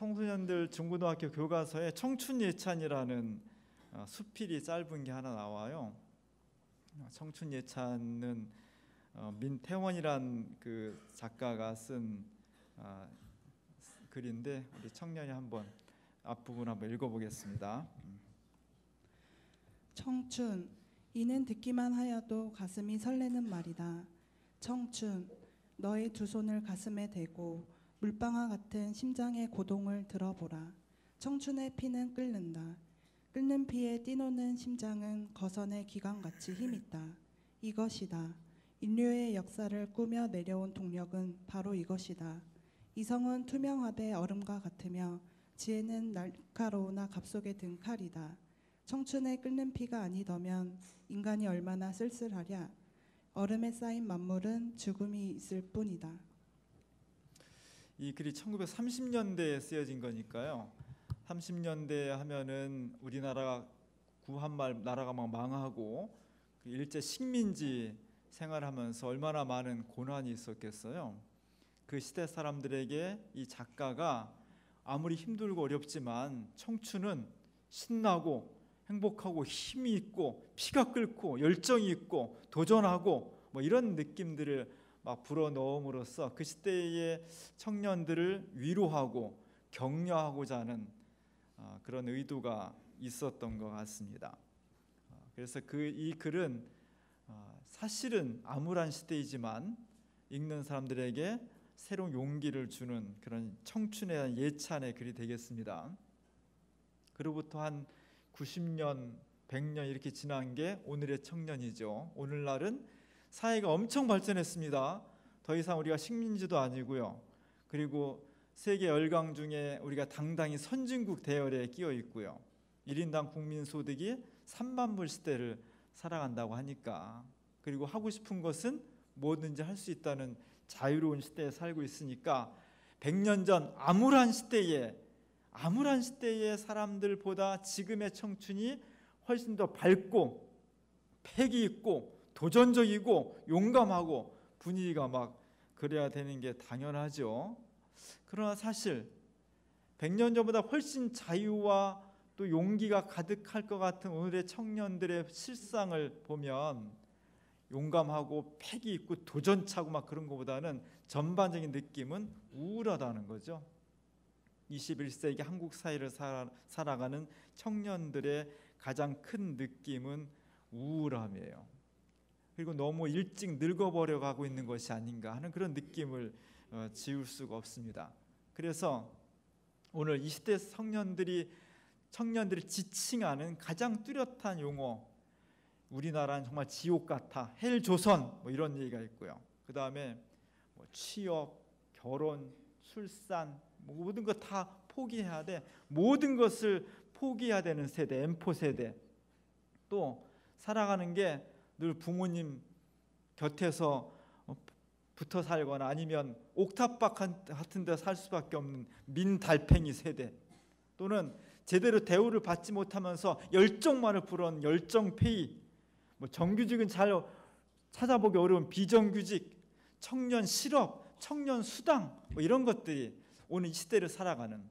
청소년들 중고등학교 교과서에 청춘예찬이라는 수필이 짧은 게 하나 나와요. 청춘예찬은 민태원이란 그 작가가 쓴 글인데 우리 청년이 한번 앞부분 한번 읽어보겠습니다. 청춘, 이는 듣기만 하여도 가슴이 설레는 말이다. 청춘, 너의 두 손을 가슴에 대고 물방아 같은 심장의 고동을 들어보라. 청춘의 피는 끓는다. 끓는 피에 뛰노는 심장은 거선의 기관같이 힘있다. 이것이다. 인류의 역사를 꾸며 내려온 동력은 바로 이것이다. 이성은 투명하되 얼음과 같으며 지혜는 날카로우나 갑속에 든 칼이다. 청춘의 끓는 피가 아니더면 인간이 얼마나 쓸쓸하랴. 얼음에 쌓인 만물은 죽음이 있을 뿐이다. 이 글이 1930년대에 쓰여진 거니까요. 30년대 하면은 우리나라 구한말 나라가 막 망하고 일제 식민지 생활하면서 얼마나 많은 고난이 있었겠어요. 그 시대 사람들에게 이 작가가 아무리 힘들고 어렵지만 청춘은 신나고 행복하고 힘이 있고 피가 끓고 열정이 있고 도전하고 뭐 이런 느낌들을 막 불어넣음으로써 그 시대의 청년들을 위로하고 격려하고자 하는 그런 의도가 있었던 것 같습니다. 그래서 이 글은 사실은 암울한 시대이지만 읽는 사람들에게 새로운 용기를 주는 그런 청춘에 대한 예찬의 글이 되겠습니다. 그로부터 한 90년, 100년 이렇게 지난 게 오늘의 청년이죠. 오늘날은 사회가 엄청 발전했습니다. 더 이상 우리가 식민지도 아니고요. 그리고 세계 열강 중에 우리가 당당히 선진국 대열에 끼어 있고요. 1인당 국민소득이 3만 불 시대를 살아간다고 하니까, 그리고 하고 싶은 것은 뭐든지 할 수 있다는 자유로운 시대에 살고 있으니까 100년 전 암울한 시대에 사람들보다 지금의 청춘이 훨씬 더 밝고 패기 있고 도전적이고 용감하고 분위기가 막 그래야 되는 게 당연하죠. 그러나 사실 100년 전보다 훨씬 자유와 또 용기가 가득할 것 같은 오늘의 청년들의 실상을 보면 용감하고 패기 있고 도전차고 막 그런 것보다는 전반적인 느낌은 우울하다는 거죠. 21세기 한국 사회를 살아가는 청년들의 가장 큰 느낌은 우울함이에요. 그리고 너무 일찍 늙어버려 가고 있는 것이 아닌가 하는 그런 느낌을 지울 수가 없습니다. 그래서 오늘 20대 청년들이 지칭하는 가장 뚜렷한 용어, 우리나라는 정말 지옥 같아, 헬조선 뭐 이런 얘기가 있고요. 그 다음에 뭐 취업, 결혼, 출산 모든 것 다 포기해야 돼. 모든 것을 포기해야 되는 세대, M4 세대. 또 살아가는 게 늘 부모님 곁에서 붙어 살거나 아니면 옥탑방 같은 데 살 수밖에 없는 민달팽이 세대, 또는 제대로 대우를 받지 못하면서 열정만을 불어넣은 열정페이, 뭐 정규직은 잘 찾아보기 어려운 비정규직, 청년 실업, 청년 수당 뭐 이런 것들이 오늘 이 시대를 살아가는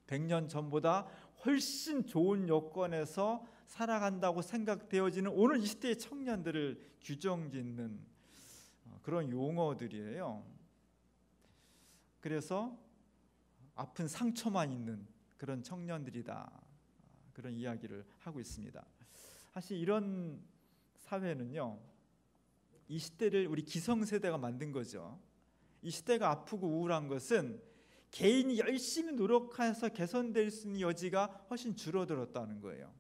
100년 전보다 훨씬 좋은 여건에서 살아간다고 생각되어지는 오늘 이 시대의 청년들을 규정짓는 그런 용어들이에요. 그래서 아픈 상처만 있는 그런 청년들이다, 그런 이야기를 하고 있습니다. 사실 이런 사회는요, 이 시대를 우리 기성세대가 만든 거죠. 이 시대가 아프고 우울한 것은 개인이 열심히 노력해서 개선될 수 있는 여지가 훨씬 줄어들었다는 거예요.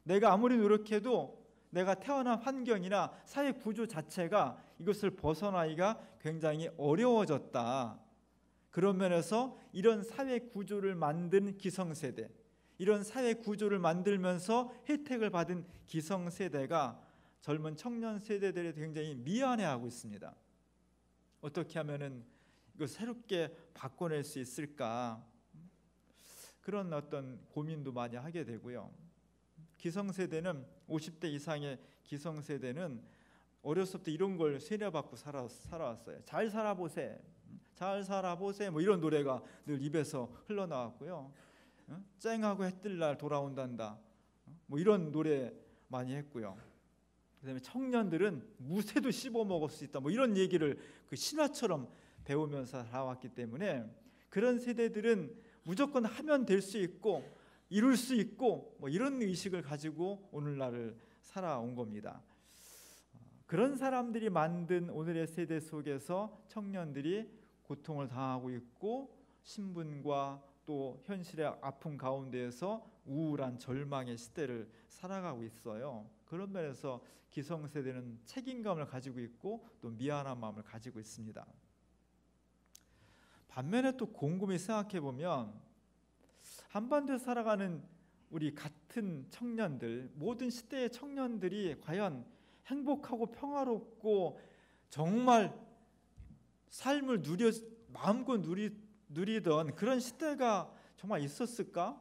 내가 아무리 노력해도 내가 태어난 환경이나 사회 구조 자체가 이것을 벗어나기가 굉장히 어려워졌다. 그런 면에서 이런 사회 구조를 만든 기성세대, 이런 사회 구조를 만들면서 혜택을 받은 기성세대가 젊은 청년 세대들에 굉장히 미안해하고 있습니다. 어떻게 하면은 이거 새롭게 바꿔낼 수 있을까, 그런 어떤 고민도 많이 하게 되고요. 기성세대는 50대 이상의 기성세대는 어렸을 때 이런 걸 세뇌받고 살아왔어요. 잘 살아보세, 잘 살아보세 뭐 이런 노래가 늘 입에서 흘러나왔고요. 쨍하고 해뜰 날 돌아온단다 뭐 이런 노래 많이 했고요. 그다음에 청년들은 무쇠도 씹어 먹을 수 있다 뭐 이런 얘기를 그 신화처럼 배우면서 살아왔기 때문에 그런 세대들은 무조건 하면 될 수 있고 이룰 수 있고 뭐 이런 의식을 가지고 오늘날을 살아온 겁니다. 그런 사람들이 만든 오늘의 세대 속에서 청년들이 고통을 당하고 있고 신분과 또 현실의 아픔 가운데에서 우울한 절망의 시대를 살아가고 있어요. 그런 면에서 기성세대는 책임감을 가지고 있고 또 미안한 마음을 가지고 있습니다. 반면에 또 곰곰이 생각해 보면 한반도에 살아가는 우리 같은 청년들, 모든 시대의 청년들이 과연 행복하고 평화롭고 정말 삶을 마음껏 누리던 그런 시대가 정말 있었을까?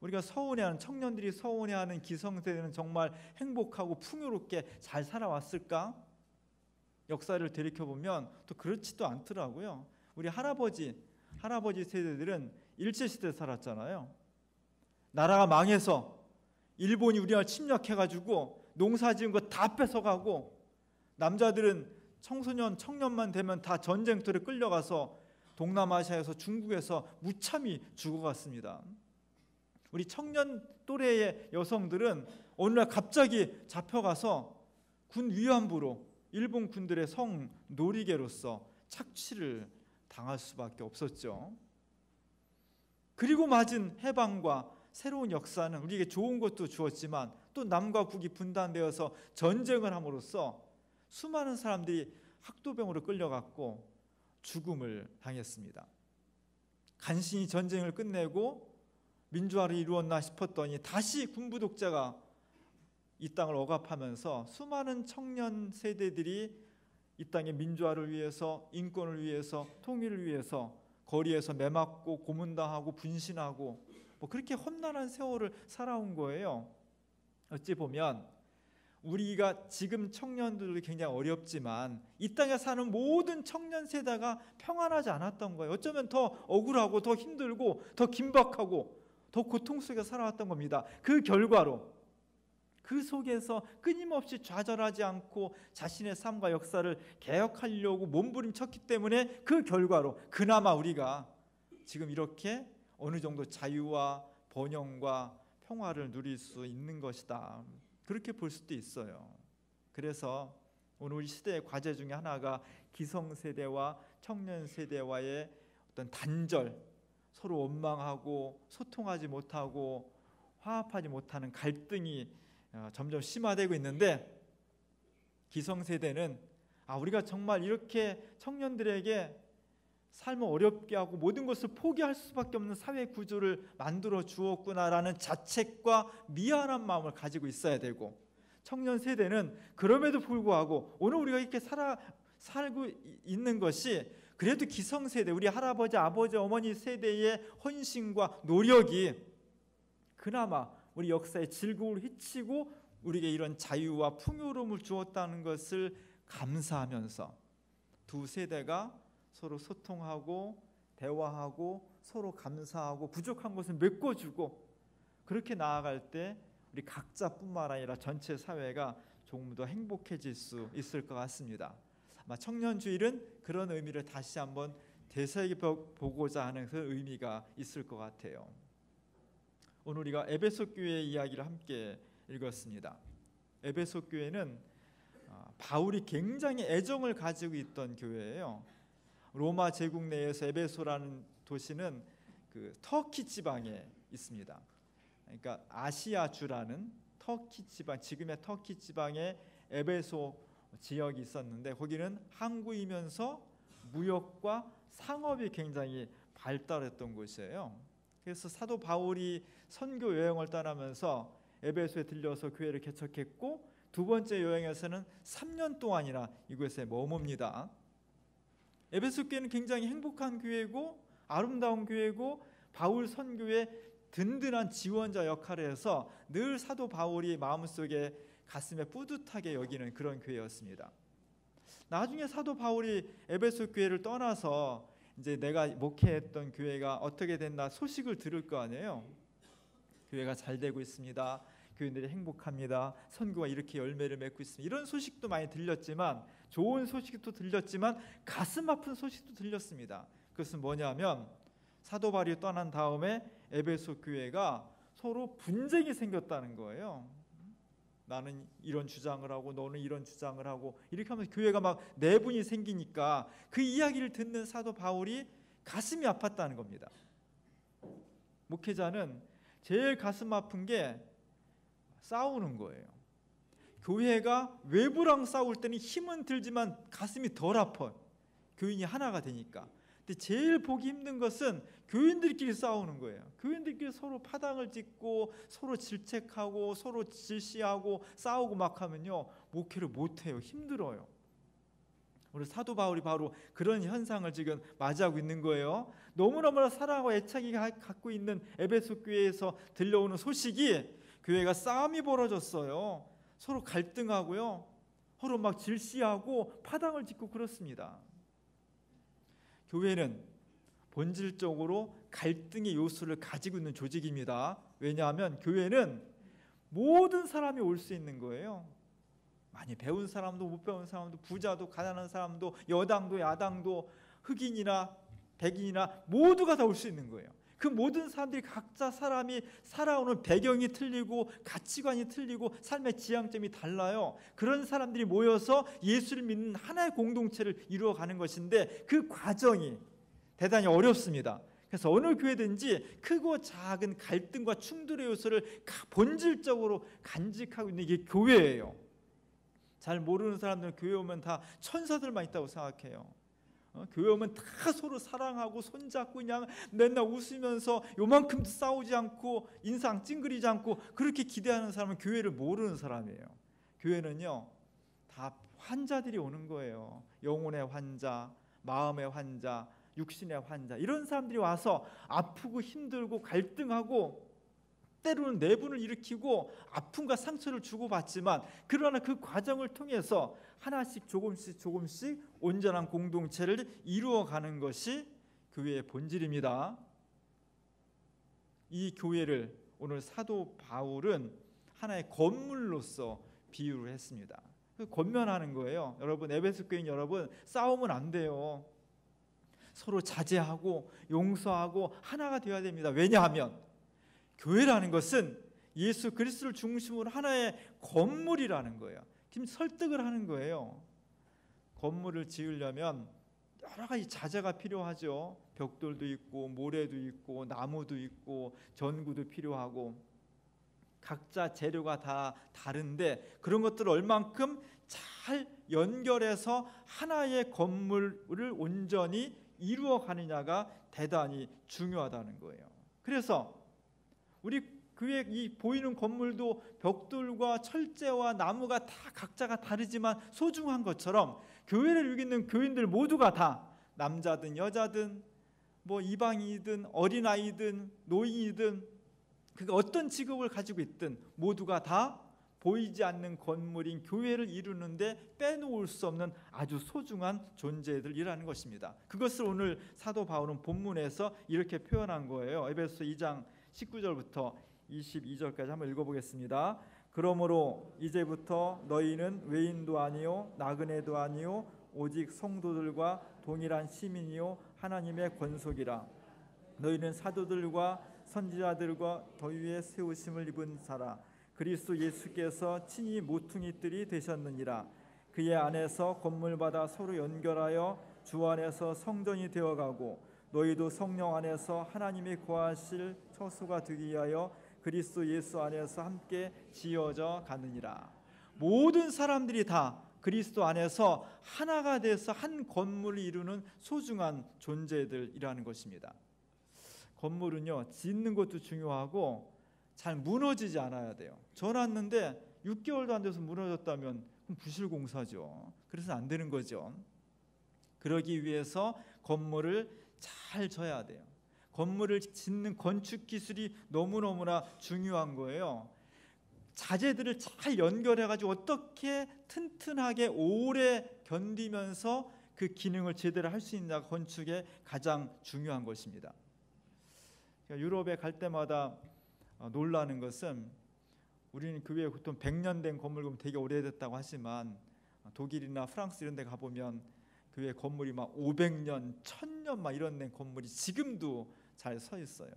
우리가 서운해하는 청년들이 서운해하는 기성세대는 정말 행복하고 풍요롭게 잘 살아왔을까? 역사를 되돌이켜보면 또 그렇지도 않더라고요. 우리 할아버지 세대들은 일제시대에 살았잖아요. 나라가 망해서 일본이 우리나라 침략해가지고 농사지은 거 다 뺏어가고 남자들은 청년만 되면 다 전쟁터에 끌려가서 동남아시아에서 중국에서 무참히 죽어갔습니다. 우리 청년 또래의 여성들은 어느 날 갑자기 잡혀가서 군 위안부로 일본 군들의 성놀이개로서 착취를 당할 수밖에 없었죠. 그리고 맞은 해방과 새로운 역사는 우리에게 좋은 것도 주었지만 또 남과 북이 분단되어서 전쟁을 함으로써 수많은 사람들이 학도병으로 끌려갔고 죽음을 당했습니다. 간신히 전쟁을 끝내고 민주화를 이루었나 싶었더니 다시 군부 독재가 이 땅을 억압하면서 수많은 청년 세대들이 이 땅의 민주화를 위해서, 인권을 위해서, 통일을 위해서 거리에서 매맞고 고문당하고 분신하고 뭐 그렇게 험난한 세월을 살아온 거예요. 어찌 보면 우리가 지금 청년들도 굉장히 어렵지만 이 땅에 사는 모든 청년 세대가 평안하지 않았던 거예요. 어쩌면 더 억울하고 더 힘들고 더 긴박하고 더 고통 속에 살아왔던 겁니다. 그 결과로 그 속에서 끊임없이 좌절하지 않고 자신의 삶과 역사를 개혁하려고 몸부림쳤기 때문에 그 결과로 그나마 우리가 지금 이렇게 어느 정도 자유와 번영과 평화를 누릴 수 있는 것이다. 그렇게 볼 수도 있어요. 그래서 오늘 우리 시대의 과제 중에 하나가 기성세대와 청년세대와의 어떤 단절, 서로 원망하고 소통하지 못하고 화합하지 못하는 갈등이 점점 심화되고 있는데 기성세대는 우리가 정말 이렇게 청년들에게 삶을 어렵게 하고 모든 것을 포기할 수밖에 없는 사회 구조를 만들어 주었구나라는 자책과 미안한 마음을 가지고 있어야 되고 청년 세대는 그럼에도 불구하고 오늘 우리가 이렇게 살고 있는 것이 그래도 기성세대, 우리 할아버지, 아버지, 어머니 세대의 헌신과 노력이 그나마 우리 역사의 즐거움을 헤치고 우리에게 이런 자유와 풍요로움을 주었다는 것을 감사하면서 두 세대가 서로 소통하고 대화하고 서로 감사하고 부족한 것을 메꿔주고 그렇게 나아갈 때 우리 각자뿐만 아니라 전체 사회가 조금 더 행복해질 수 있을 것 같습니다. 아마 청년주일은 그런 의미를 다시 한번 되새겨보고자 하는 그 의미가 있을 것 같아요. 오늘 우리가 에베소 교회의 이야기를 함께 읽었습니다. 에베소 교회는 바울이 굉장히 애정을 가지고 있던 교회예요. 로마 제국 내에서 에베소라는 도시는 그 터키 지방에 있습니다. 그러니까 아시아주라는 터키 지방, 지금의 터키 지방에 에베소 지역이 있었는데 거기는 항구이면서 무역과 상업이 굉장히 발달했던 곳이에요. 그래서 사도 바울이 선교 여행을 떠나면서 에베소에 들려서 교회를 개척했고 두 번째 여행에서는 3년 동안이나 이곳에 머뭅니다. 에베소 교회는 굉장히 행복한 교회고 아름다운 교회고 바울 선교의 든든한 지원자 역할을 해서 늘 사도 바울이 마음속에 가슴에 뿌듯하게 여기는 그런 교회였습니다. 나중에 사도 바울이 에베소 교회를 떠나서 이제 내가 목회했던 교회가 어떻게 됐나 소식을 들을 거 아니에요. 교회가 잘 되고 있습니다. 교인들이 행복합니다. 선교가 이렇게 열매를 맺고 있습니다. 이런 소식도 많이 들렸지만, 좋은 소식도 들렸지만 가슴 아픈 소식도 들렸습니다. 그것은 뭐냐면 사도 바울이 떠난 다음에 에베소 교회가 서로 분쟁이 생겼다는 거예요. 나는 이런 주장을 하고 너는 이런 주장을 하고 이렇게 하면서 교회가 막 내분이 생기니까 그 이야기를 듣는 사도 바울이 가슴이 아팠다는 겁니다. 목회자는 제일 가슴 아픈 게 싸우는 거예요. 교회가 외부랑 싸울 때는 힘은 들지만 가슴이 덜 아파요. 교인이 하나가 되니까. 근데 제일 보기 힘든 것은 교인들끼리 싸우는 거예요. 교인들끼리 서로 파당을 짓고 서로 질책하고 서로 질시하고 싸우고 막 하면요, 목회를 못해요. 힘들어요. 우리 사도 바울이 바로 그런 현상을 지금 맞이하고 있는 거예요. 너무너무 사랑하고 애착이 갖고 있는 에베소 교회에서 들려오는 소식이 교회가 싸움이 벌어졌어요. 서로 갈등하고요, 서로 막 질시하고 파당을 짓고 그렇습니다. 교회는 본질적으로 갈등의 요소를 가지고 있는 조직입니다. 왜냐하면 교회는 모든 사람이 올 수 있는 거예요. 많이 배운 사람도 못 배운 사람도, 부자도 가난한 사람도, 여당도 야당도, 흑인이나 백인이나 모두가 다 올 수 있는 거예요. 그 모든 사람들이 각자 사람이 살아오는 배경이 틀리고 가치관이 틀리고 삶의 지향점이 달라요. 그런 사람들이 모여서 예수를 믿는 하나의 공동체를 이루어가는 것인데 그 과정이 대단히 어렵습니다. 그래서 어느 교회든지 크고 작은 갈등과 충돌의 요소를 본질적으로 간직하고 있는 게 교회예요. 잘 모르는 사람들은 교회 오면 다 천사들만 있다고 생각해요. 교회 오면 다 서로 사랑하고 손잡고 그냥 맨날 웃으면서 요만큼도 싸우지 않고 인상 찡그리지 않고 그렇게 기대하는 사람은 교회를 모르는 사람이에요. 교회는요, 다 환자들이 오는 거예요. 영혼의 환자, 마음의 환자, 육신의 환자, 이런 사람들이 와서 아프고 힘들고 갈등하고 때로는 내분을 일으키고 아픔과 상처를 주고받지만, 그러나 그 과정을 통해서 하나씩 조금씩 온전한 공동체를 이루어가는 것이 교회의 본질입니다. 이 교회를 오늘 사도 바울은 하나의 건물로서 비유를 했습니다. 권면하는 거예요. 여러분, 에베소 교인 여러분, 싸우면 안 돼요. 서로 자제하고 용서하고 하나가 되어야 됩니다. 왜냐하면 교회라는 것은 예수 그리스도를 중심으로 하나의 건물이라는 거예요. 지금 설득을 하는 거예요. 건물을 지으려면 여러 가지 자재가 필요하죠. 벽돌도 있고 모래도 있고 나무도 있고 전구도 필요하고 각자 재료가 다 다른데 그런 것들을 얼만큼 잘 연결해서 하나의 건물을 온전히 이루어가느냐가 대단히 중요하다는 거예요. 그래서 우리 교회 이 보이는 건물도 벽돌과 철제와 나무가 다 각자가 다르지만 소중한 것처럼 교회를 이루는 교인들 모두가 다 남자든 여자든 뭐 이방인이든 어린아이든 노인이든 그가 어떤 직업을 가지고 있든 모두가 다 보이지 않는 건물인 교회를 이루는데 빼놓을 수 없는 아주 소중한 존재들이라는 것입니다. 그것을 오늘 사도 바울은 본문에서 이렇게 표현한 거예요. 에베소 2장 19절부터 22절까지 한번 읽어보겠습니다. 그러므로 이제부터 너희는 외인도 아니요 나그네도 아니요 오직 성도들과 동일한 시민이요 하나님의 권속이라. 너희는 사도들과 선지자들과 더 위에 세우심을 입은 자라. 그리스도 예수께서 친히 모퉁이들이 되셨느니라. 그의 안에서 건물마다 서로 연결하여 주 안에서 성전이 되어가고 너희도 성령 안에서 하나님이 거하실 처소가 되기 위하여 그리스도 예수 안에서 함께 지어져 가느니라. 모든 사람들이 다 그리스도 안에서 하나가 돼서 한 건물을 이루는 소중한 존재들이라는 것입니다. 건물은요, 짓는 것도 중요하고 잘 무너지지 않아야 돼요. 전 왔는데 6개월도 안 돼서 무너졌다면 그럼 부실공사죠. 그래서 안 되는 거죠. 그러기 위해서 건물을 잘 져야 돼요. 건물을 짓는 건축 기술이 너무너무나 중요한 거예요. 자재들을 잘 연결해가지고 어떻게 튼튼하게 오래 견디면서 그 기능을 제대로 할 수 있느냐가 건축의 가장 중요한 것입니다. 유럽에 갈 때마다 놀라는 것은, 우리는 교회에 보통 100년 된 건물 보면 되게 오래됐다고 하지만 독일이나 프랑스 이런 데 가보면 교회 건물이 막 500년, 1000년 막 이런 된 건물이 지금도 잘 서 있어요.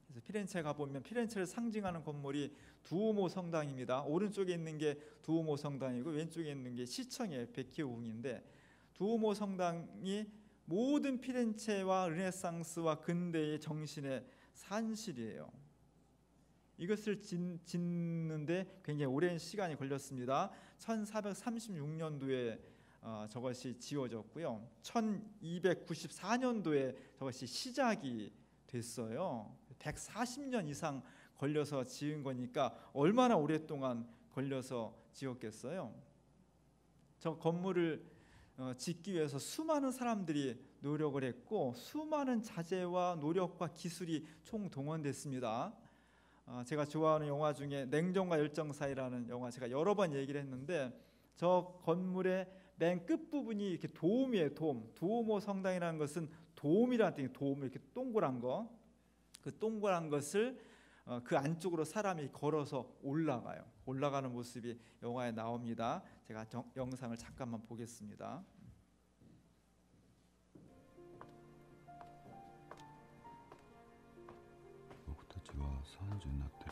그래서 피렌체에 가보면 피렌체를 상징하는 건물이 두오모 성당입니다. 오른쪽에 있는 게 두오모 성당이고 왼쪽에 있는 게 시청의 베키오궁인데, 두오모 성당이 모든 피렌체와 르네상스와 근대의 정신의 산실이에요. 이것을 짓는데 굉장히 오랜 시간이 걸렸습니다. 1436년도에 저것이 지어졌고요. 1294년도에 저것이 시작이 됐어요. 140년 이상 걸려서 지은 거니까 얼마나 오랫동안 걸려서 지었겠어요. 저 건물을 짓기 위해서 수많은 사람들이 노력을 했고 수많은 자재와 노력과 기술이 총동원됐습니다. 제가 좋아하는 영화 중에 냉정과 열정 사이라는 영화, 제가 여러 번 얘기를 했는데, 저 건물의 맨 끝부분이 이렇게 도움이에요. 두오모 성당이라는 것은 도움이라는 뜻이에요. 도움, 이렇게 동그란 거, 그 동그란 것을 그 안쪽으로 사람이 걸어서 올라가는 모습이 영화에 나옵니다. 제가 영상을 잠깐만 보겠습니다. 僕たちは30になってる。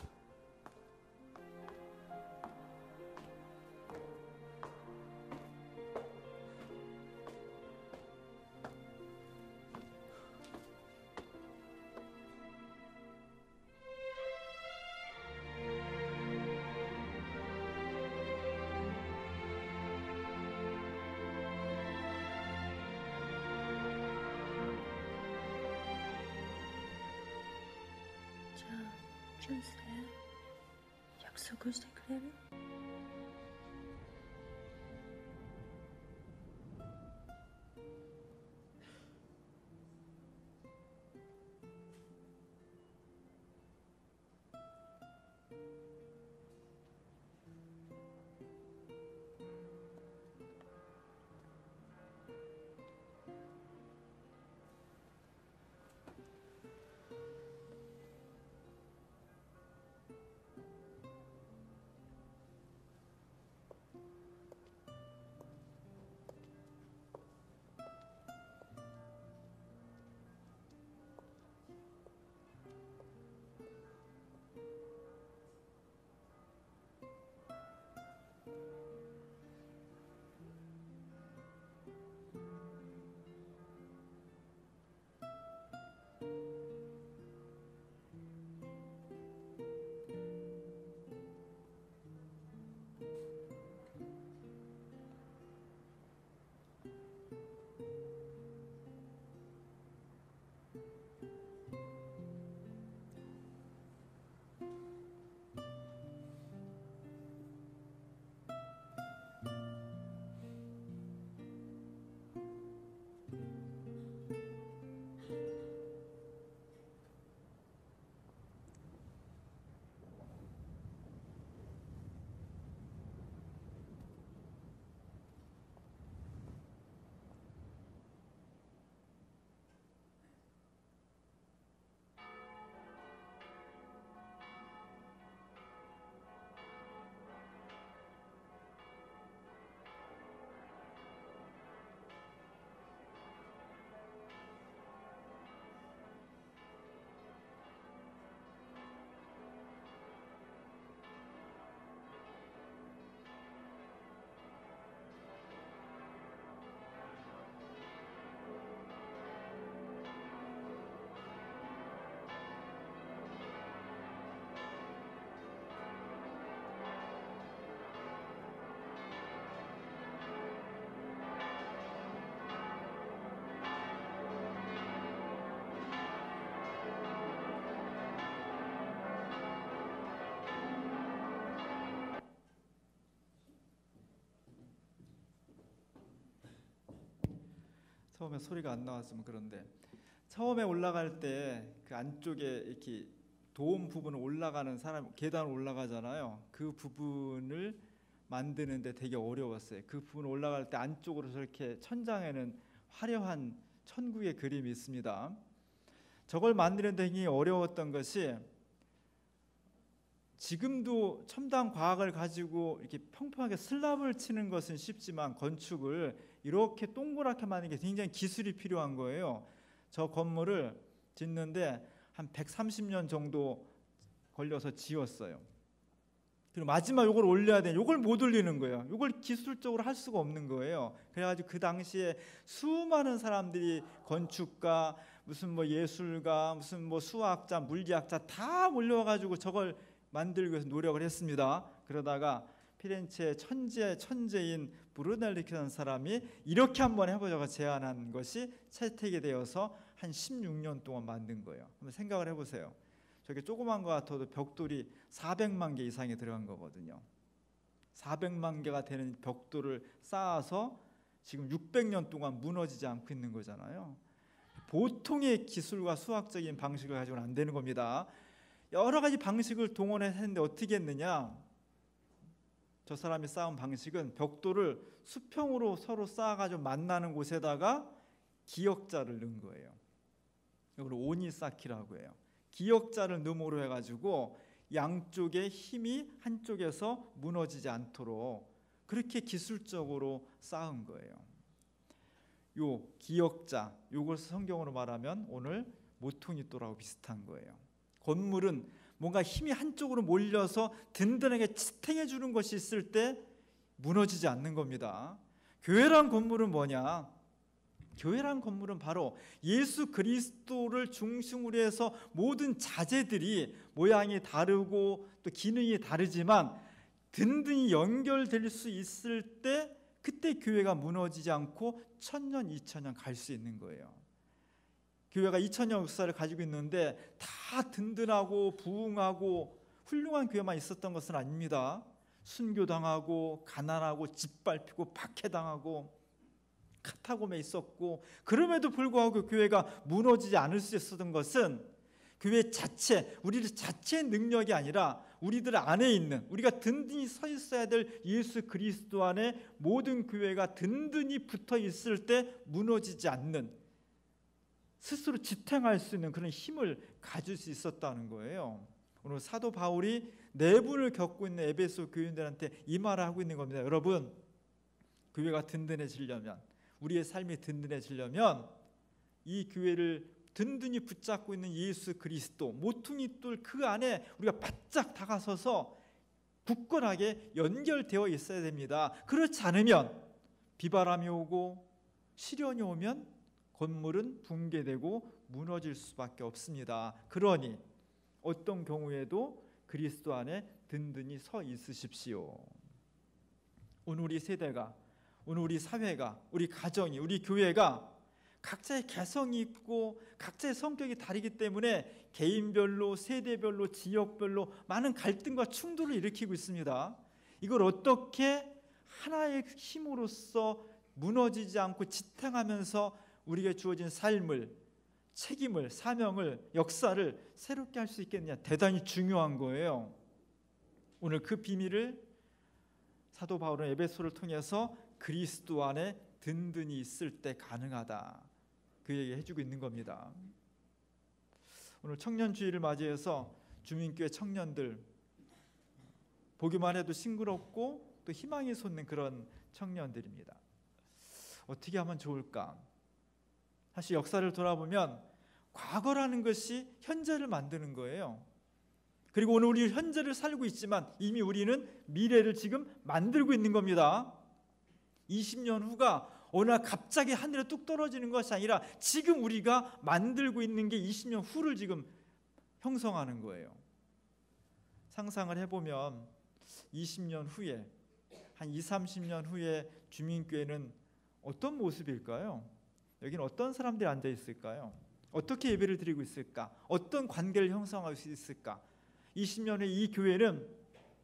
자, 춘세, 약속을 してくれる? 처음에 소리가 안 나왔으면 그런데, 처음에 올라갈 때 그 안쪽에 이렇게 도움 부분을 올라가는 사람, 계단 올라가잖아요. 그 부분을 만드는데 되게 어려웠어요. 그 부분 올라갈 때 안쪽으로 저렇게 천장에는 화려한 천국의 그림이 있습니다. 저걸 만드는데 굉장히 어려웠던 것이, 지금도 첨단 과학을 가지고 이렇게 평평하게 슬랍을 치는 것은 쉽지만 건축을 이렇게 동그랗게 만드는 게 굉장히 기술이 필요한 거예요. 저 건물을 짓는데 한 130년 정도 걸려서 지었어요. 그리고 마지막 이걸 올려야 돼. 이걸 못 올리는 거예요. 이걸 기술적으로 할 수가 없는 거예요. 그래가지고 그 당시에 수많은 사람들이 건축가, 무슨 뭐 예술가, 무슨 뭐 수학자, 물리학자 다 몰려와가지고 저걸 만들기 위해서 노력을 했습니다. 그러다가 피렌체의 천재인 브루넬리라는 사람이 이렇게 한번 해보자고 제안한 것이 채택이 되어서 한 16년 동안 만든 거예요. 한번 생각을 해보세요. 저게 조그만 거 같아도 벽돌이 400만 개 이상이 들어간 거거든요. 400만 개가 되는 벽돌을 쌓아서 지금 600년 동안 무너지지 않고 있는 거잖아요. 보통의 기술과 수학적인 방식을 가지고는 안 되는 겁니다. 여러 가지 방식을 동원했는데 어떻게 했느냐? 저 사람이 쌓은 방식은 벽돌을 수평으로 서로 쌓아가지고 만나는 곳에다가 기역자를 넣은 거예요. 이걸 오니사키라고 해요. 기역자를 너머로 해가지고 양쪽의 힘이 한쪽에서 무너지지 않도록 그렇게 기술적으로 쌓은 거예요. 요 기역자, 요걸 성경으로 말하면 오늘 모퉁이돌하고 비슷한 거예요. 건물은 뭔가 힘이 한쪽으로 몰려서 든든하게 지탱해 주는 것이 있을 때 무너지지 않는 겁니다. 교회란 건물은 뭐냐? 교회란 건물은 바로 예수 그리스도를 중심으로 해서 모든 자재들이 모양이 다르고 또 기능이 다르지만 든든히 연결될 수 있을 때 그때 교회가 무너지지 않고 1000년, 2000년 갈 수 있는 거예요. 교회가 2000년 역사를 가지고 있는데 다 든든하고 부흥하고 훌륭한 교회만 있었던 것은 아닙니다. 순교당하고 가난하고 짓밟히고 박해당하고 카타콤에 있었고, 그럼에도 불구하고 교회가 무너지지 않을 수 있었던 것은 교회 자체, 우리들 자체의 능력이 아니라 우리들 안에 있는, 우리가 든든히 서 있어야 될 예수 그리스도 안에 모든 교회가 든든히 붙어 있을 때 무너지지 않는, 스스로 지탱할 수 있는 그런 힘을 가질 수 있었다는 거예요. 오늘 사도 바울이 내분을 겪고 있는 에베소 교인들한테 이 말을 하고 있는 겁니다. 여러분, 교회가 든든해지려면, 우리의 삶이 든든해지려면 이 교회를 든든히 붙잡고 있는 예수 그리스도, 모퉁이돌 그 안에 우리가 바짝 다가서서 굳건하게 연결되어 있어야 됩니다. 그렇지 않으면 비바람이 오고 시련이 오면 건물은 붕괴되고 무너질 수밖에 없습니다. 그러니 어떤 경우에도 그리스도 안에 든든히 서 있으십시오. 오늘 우리 세대가, 오늘 우리 사회가, 우리 가정이, 우리 교회가 각자의 개성이 있고 각자의 성격이 다르기 때문에 개인별로, 세대별로, 지역별로 많은 갈등과 충돌을 일으키고 있습니다. 이걸 어떻게 하나의 힘으로써 무너지지 않고 지탱하면서 우리에게 주어진 삶을, 책임을, 사명을, 역사를 새롭게 할 수 있겠느냐, 대단히 중요한 거예요. 오늘 그 비밀을 사도 바울은 에베소를 통해서 그리스도 안에 든든히 있을 때 가능하다, 그 얘기 해주고 있는 겁니다. 오늘 청년주의를 맞이해서 주민교회 청년들 보기만 해도 싱그럽고 또 희망이 솟는 그런 청년들입니다. 어떻게 하면 좋을까? 사실 역사를 돌아보면 과거라는 것이 현재를 만드는 거예요. 그리고 오늘 우리 현재를 살고 있지만 이미 우리는 미래를 지금 만들고 있는 겁니다. 20년 후가 어느 날 갑자기 하늘에 뚝 떨어지는 것이 아니라 지금 우리가 만들고 있는 게 20년 후를 지금 형성하는 거예요. 상상을 해보면 20년 후에, 한 20-30년 후에 주민교회는 어떤 모습일까요? 여기는 어떤 사람들이 앉아 있을까요? 어떻게 예배를 드리고 있을까? 어떤 관계를 형성할 수 있을까? 20년 후에 이 교회는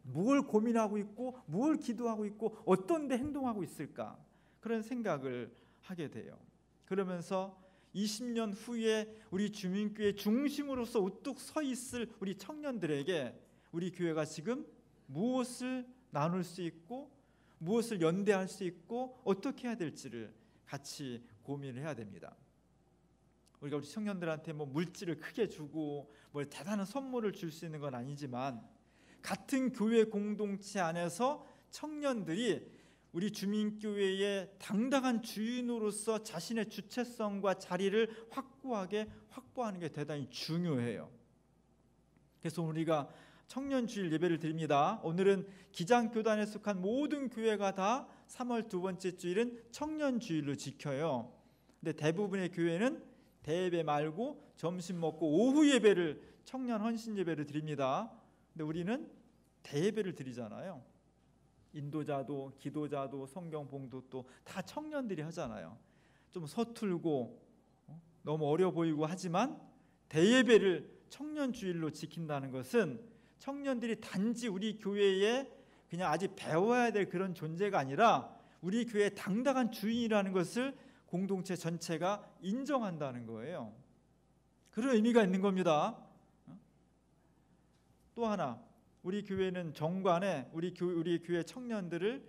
뭘 고민하고 있고 뭘 기도하고 있고 어떤 데 행동하고 있을까? 그런 생각을 하게 돼요. 그러면서 20년 후에 우리 주민교회 중심으로서 우뚝 서 있을 우리 청년들에게 우리 교회가 지금 무엇을 나눌 수 있고 무엇을 연대할 수 있고 어떻게 해야 될지를 같이 고민을 해야 됩니다. 우리가 우리 청년들한테 뭐 물질을 크게 주고 뭐 대단한 선물을 줄 수 있는 건 아니지만 같은 교회 공동체 안에서 청년들이 우리 주민교회의 당당한 주인으로서 자신의 주체성과 자리를 확보하는 게 대단히 중요해요. 그래서 우리가 청년주일 예배를 드립니다. 오늘은 기장교단에 속한 모든 교회가 다 3월 두 번째 주일은 청년주일로 지켜요. 근데 대부분의 교회는 대예배 말고 점심 먹고 오후 예배를 청년 헌신 예배를 드립니다. 근데 우리는 대예배를 드리잖아요. 인도자도 기도자도 성경 봉독도 다 청년들이 하잖아요. 좀 서툴고 너무 어려 보이고 하지만 대예배를 청년주일로 지킨다는 것은 청년들이 단지 우리 교회에 그냥 아직 배워야 될 그런 존재가 아니라 우리 교회의 당당한 주인이라는 것을 공동체 전체가 인정한다는 거예요. 그런 의미가 있는 겁니다. 또 하나, 우리 교회는 정관에 우리 교회 청년들을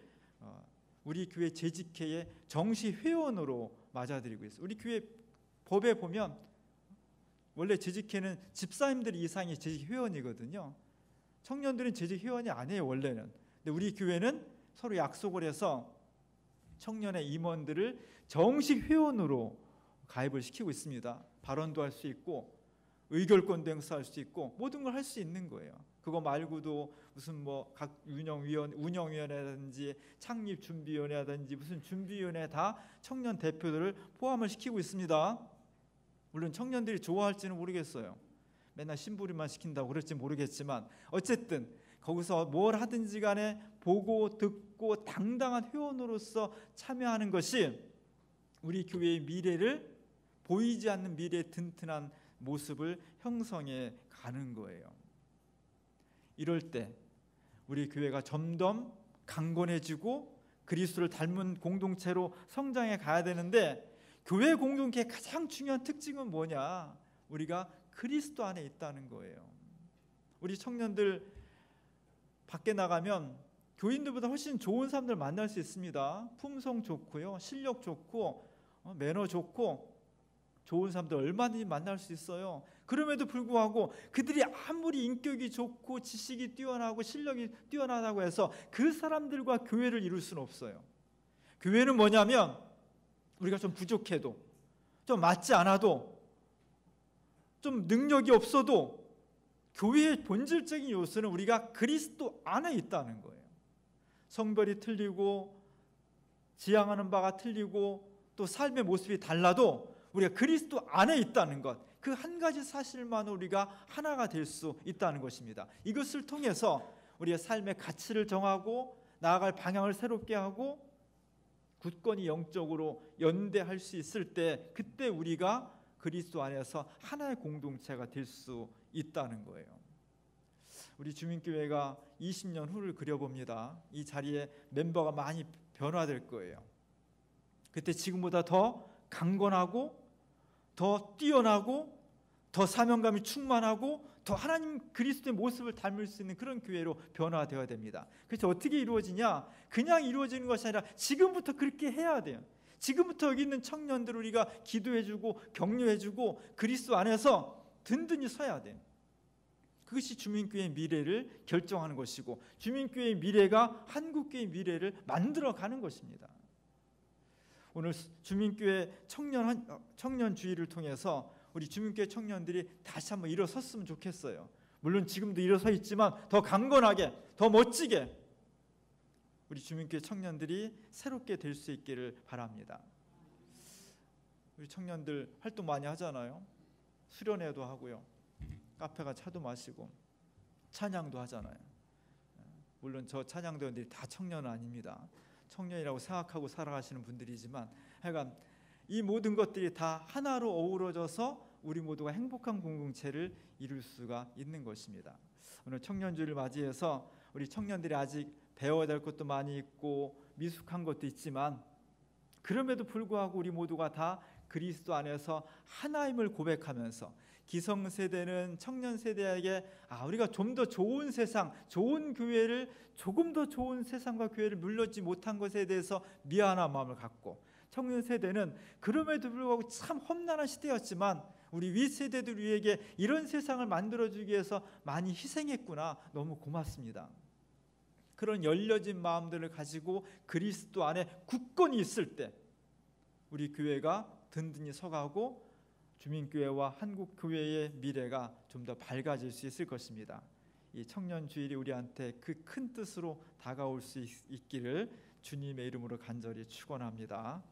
우리 교회 재직회의 정시 회원으로 맞아들이고 있어요. 우리 교회 법에 보면 원래 재직회는 집사님들 이상이 재직 회원이거든요. 청년들은 재직 회원이 아니에요, 원래는. 근데 우리 교회는 서로 약속을 해서 청년의 임원들을 정식 회원으로 가입을 시키고 있습니다. 발언도 할 수 있고 의결권도 행사할 수 있고 모든 걸 할 수 있는 거예요. 그거 말고도 무슨 뭐 각 운영위원회라든지 창립준비위원회라든지 무슨 준비위원회 다 청년 대표들을 포함을 시키고 있습니다. 물론 청년들이 좋아할지는 모르겠어요. 맨날 심부름만 시킨다고 그럴지 모르겠지만 어쨌든 거기서 뭘 하든지 간에 보고 듣고 당당한 회원으로서 참여하는 것이 우리 교회의 미래를 보이지 않는 미래의 튼튼한 모습을 형성해 가는 거예요. 이럴 때 우리 교회가 점점 강건해지고 그리스도를 닮은 공동체로 성장해 가야 되는데 교회 공동체의 가장 중요한 특징은 뭐냐? 우리가 그리스도 안에 있다는 거예요. 우리 청년들 밖에 나가면 교인들보다 훨씬 좋은 사람들 만날 수 있습니다. 품성 좋고요, 실력 좋고 매너 좋고 좋은 사람들 얼마든지 만날 수 있어요. 그럼에도 불구하고 그들이 아무리 인격이 좋고 지식이 뛰어나고 실력이 뛰어나다고 해서 그 사람들과 교회를 이룰 수는 없어요. 교회는 뭐냐면 우리가 좀 부족해도 좀 맞지 않아도 좀 능력이 없어도 교회의 본질적인 요소는 우리가 그리스도 안에 있다는 거예요. 성별이 틀리고 지향하는 바가 틀리고 또 삶의 모습이 달라도 우리가 그리스도 안에 있다는 것, 그 한 가지 사실만 우리가 하나가 될 수 있다는 것입니다. 이것을 통해서 우리의 삶의 가치를 정하고 나아갈 방향을 새롭게 하고 굳건히 영적으로 연대할 수 있을 때 그때 우리가 그리스도 안에서 하나의 공동체가 될 수 있다는 거예요. 우리 주민교회가 20년 후를 그려봅니다. 이 자리에 멤버가 많이 변화될 거예요. 그때 지금보다 더 강건하고 더 뛰어나고 더 사명감이 충만하고 더 하나님 그리스도의 모습을 닮을 수 있는 그런 교회로 변화되어야 됩니다. 그래서 어떻게 이루어지냐? 그냥 이루어지는 것이 아니라 지금부터 그렇게 해야 돼요. 지금부터 여기 있는 청년들 우리가 기도해주고 격려해주고 그리스도 안에서 든든히 서야 돼요. 그것이 주민교회의 미래를 결정하는 것이고 주민교회의 미래가 한국교회의 미래를 만들어가는 것입니다. 오늘 주민교회 청년주의를 통해서 우리 주민교회 청년들이 다시 한번 일어섰으면 좋겠어요. 물론 지금도 일어서 있지만 더 강건하게, 더 멋지게 우리 주민교회 청년들이 새롭게 될 수 있기를 바랍니다. 우리 청년들 활동 많이 하잖아요. 수련회도 하고요. 카페 가 차도 마시고 찬양도 하잖아요. 물론 저 찬양대원들이 다 청년은 아닙니다. 청년이라고 생각하고 살아가시는 분들이지만 하여간 이 모든 것들이 다 하나로 어우러져서 우리 모두가 행복한 공동체를 이룰 수가 있는 것입니다. 오늘 청년주의를 맞이해서 우리 청년들이 아직 배워야 될 것도 많이 있고 미숙한 것도 있지만 그럼에도 불구하고 우리 모두가 다 그리스도 안에서 하나임을 고백하면서 기성세대는 청년 세대에게 우리가 좀 더 좋은 세상, 좋은 교회를, 조금 더 좋은 세상과 교회를 물려주지 못한 것에 대해서 미안한 마음을 갖고, 청년 세대는 그럼에도 불구하고 참 험난한 시대였지만 우리 윗세대들 위에게 이런 세상을 만들어주기 위해서 많이 희생했구나, 너무 고맙습니다. 그런 열려진 마음들을 가지고 그리스도 안에 굳건히 있을 때 우리 교회가 든든히 서가고 주민교회와 한국교회의 미래가 좀 더 밝아질 수 있을 것입니다. 이 청년주일이 우리한테 그 큰 뜻으로 다가올 수 있기를 주님의 이름으로 간절히 축원합니다.